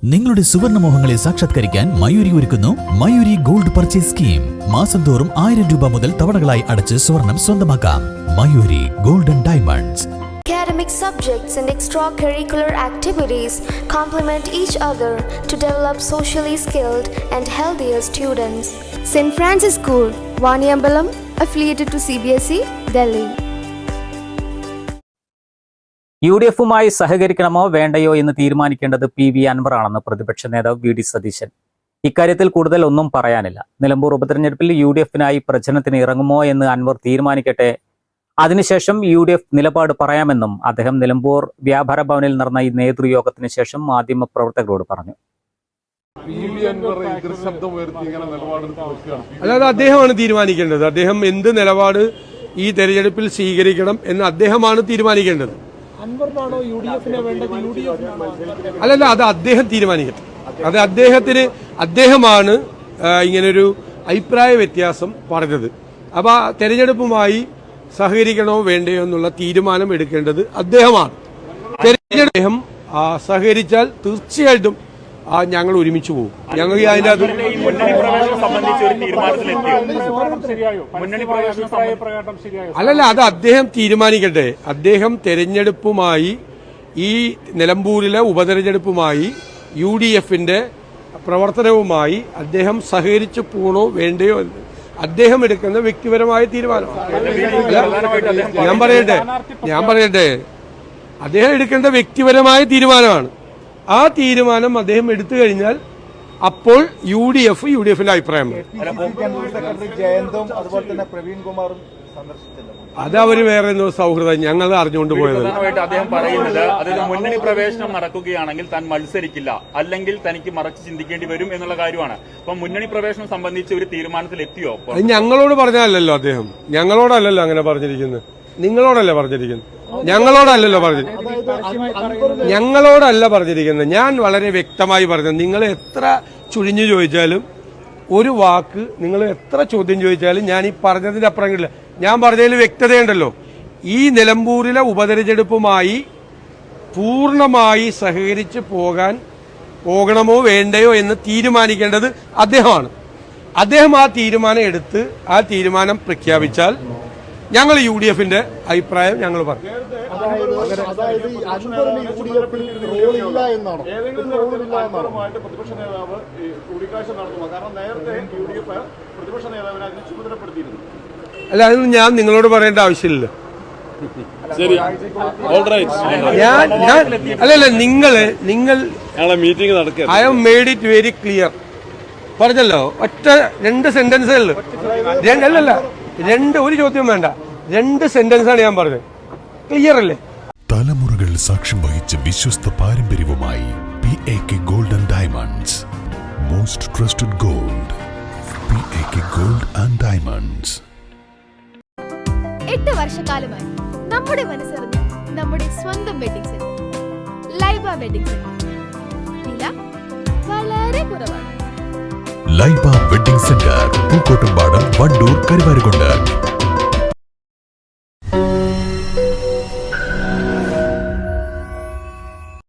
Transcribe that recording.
നിങ്ങളുടെ സുവർണമോഹങ്ങളെ സാക്ഷാത്കരിക്കാൻ മയൂരി ഒരുക്കുന്നു മയൂരി ഗോൾഡ് പർച്ചേസ് സ്കീം. മാസം തോറും 1000 രൂപ മുതൽ തവണകളായി അടച്ച് സ്വർണം സ്വന്തമാക്കാം. Mayuri golden diamonds. Academic subjects and extracurricular activities complement each other to develop socially skilled and healthier students. St. Francis School, Vaniyambalam, affiliated to CBSE, Delhi. UDF-മായി സഹകരിക്കണമോ വേണ്ടയോ എന്ന് തീരുമാനിക്കേണ്ടത് PV അൻവറാണെന്ന് പ്രതിപക്ഷ നേതാവ് VD സതീശൻ. ഇക്കാര്യത്തിൽ കൂടുതൽ ഒന്നും പറയാനില്ല. നിലമ്പൂർ ഉപതെരഞ്ഞെടുപ്പിൽ UDF-നായി പ്രചരണത്തിന് ഇറങ്ങുമോ എന്ന് അൻവർ തീരുമാനിക്കട്ടെ, അതിനുശേഷം UDF നിലപാട് പറയാമെന്നും അദ്ദേഹം നിലമ്പൂർ വ്യാപാര ഭവനിൽ നടന്ന ഈ നേതൃയോഗത്തിന് ശേഷം മാധ്യമപ്രവർത്തകരോട് പറഞ്ഞു. അല്ലാതെ അദ്ദേഹമാണ് തീരുമാനിക്കേണ്ടത്. അദ്ദേഹം എന്ത് നിലപാട് ഈ തെരഞ്ഞെടുപ്പിൽ സ്വീകരിക്കണം എന്ന് അദ്ദേഹമാണ് തീരുമാനിക്കേണ്ടത്. അല്ലല്ല, അത് അദ്ദേഹം തീരുമാനിക്കട്ടെ. അത് അദ്ദേഹമാണ് ഇങ്ങനൊരു അഭിപ്രായ വ്യത്യാസം പറഞ്ഞത്. അപ്പൊ തെരഞ്ഞെടുപ്പുമായി സഹകരിക്കണോ വേണ്ടയോ എന്നുള്ള തീരുമാനം എടുക്കേണ്ടത് അദ്ദേഹമാണ്. അദ്ദേഹം സഹകരിച്ചാൽ തീർച്ചയായിട്ടും ഞങ്ങൾ ഒരുമിച്ച് പോകും. ഞങ്ങൾ അതിന്റെ അല്ലല്ല, അത് അദ്ദേഹം തീരുമാനിക്കട്ടെ. അദ്ദേഹം തെരഞ്ഞെടുപ്പുമായി, ഈ നിലമ്പൂരിലെ ഉപതെരഞ്ഞെടുപ്പുമായി, UDF-ന്റെ പ്രവർത്തനവുമായി അദ്ദേഹം സഹകരിച്ചു പോകണോ വേണ്ടയോ എന്ന് അദ്ദേഹം എടുക്കുന്ന വ്യക്തിപരമായ തീരുമാനമാണ്. ഞാൻ പറയട്ടെ അദ്ദേഹം എടുക്കേണ്ട വ്യക്തിപരമായ തീരുമാനമാണ്. ആ തീരുമാനം അദ്ദേഹം എടുത്തു കഴിഞ്ഞാൽ അപ്പോൾ UDF-ന്റെ അഭിപ്രായം അത് അവര് വേറെ എന്തോ സൗഹൃദം ഞങ്ങൾ അറിഞ്ഞുകൊണ്ട് പോയത്. അദ്ദേഹം പറയുന്നത് അതായത് മുന്നണി പ്രവേശനം നടക്കുകയാണെങ്കിൽ താൻ മത്സരിക്കില്ല, അല്ലെങ്കിൽ തനിക്ക് മറച്ച് ചിന്തിക്കേണ്ടി വരും എന്നുള്ള കാര്യമാണ്. അപ്പൊ മുന്നണി പ്രവേശനം സംബന്ധിച്ച് ഒരു തീരുമാനത്തിൽ എത്തിയോ? ഞങ്ങളോട് പറഞ്ഞല്ലോ അദ്ദേഹം. ഞങ്ങളോടല്ലല്ലോ അങ്ങനെ പറഞ്ഞിരിക്കുന്നത്, നിങ്ങളോടല്ല പറഞ്ഞിരിക്കുന്നത്. ഞങ്ങളോടല്ല പറഞ്ഞിരിക്കുന്നത്. ഞാൻ വളരെ വ്യക്തമായി പറഞ്ഞത്, നിങ്ങൾ എത്ര ചുഴിഞ്ഞു ചോദിച്ചാലും ഒരു വാക്ക്, നിങ്ങൾ എത്ര ചോദ്യം ചോദിച്ചാലും ഞാൻ ഈ പറഞ്ഞതിന്റെ അപ്പുറം കിട്ടില്ല. ഞാൻ പറഞ്ഞതിൽ വ്യക്തതയുണ്ടല്ലോ. ഈ നിലമ്പൂരിലെ ഉപതെരഞ്ഞെടുപ്പുമായി പൂർണ്ണമായി സഹകരിച്ച് പോകണമോ വേണ്ടയോ എന്ന് തീരുമാനിക്കേണ്ടത് അദ്ദേഹമാണ്. അദ്ദേഹം ആ തീരുമാനം എടുത്ത് ആ തീരുമാനം പ്രഖ്യാപിച്ചാൽ ഞങ്ങൾ UDF-ന്റെ അഭിപ്രായം ഞങ്ങൾ പറയും. അല്ല, അതൊന്നും ഞാൻ നിങ്ങളോട് പറയേണ്ട ആവശ്യമില്ല. അല്ലല്ല, നിങ്ങൾ I have made it very clear. പറഞ്ഞല്ലോ, ഒറ്റ 2 സെന്റൻസുകളിൽ ഒരു ചോദ്യം വേണ്ട, 2 സെന്റൻസാണ് ഞാൻ പറഞ്ഞത്. ക്ലിയർ അല്ലേ? തലമുറകൾ സാക്ഷ്യം വഹിച്ച വിശ്വസ്ത പാരമ്പര്യവുമായി PAK golden diamonds. Most trusted gold. PAK gold and diamonds. 8 വർഷക്കാലമായി നമ്മുടെ മനസ്സറിഞ്ഞ നമ്മുടെ സ്വന്തം wedding centre Laiba wedding centre. വില വളരെ കുറവാണ്. Laiba wedding centre, Pookkottumpadam, Wandoor, Karuvarakundu.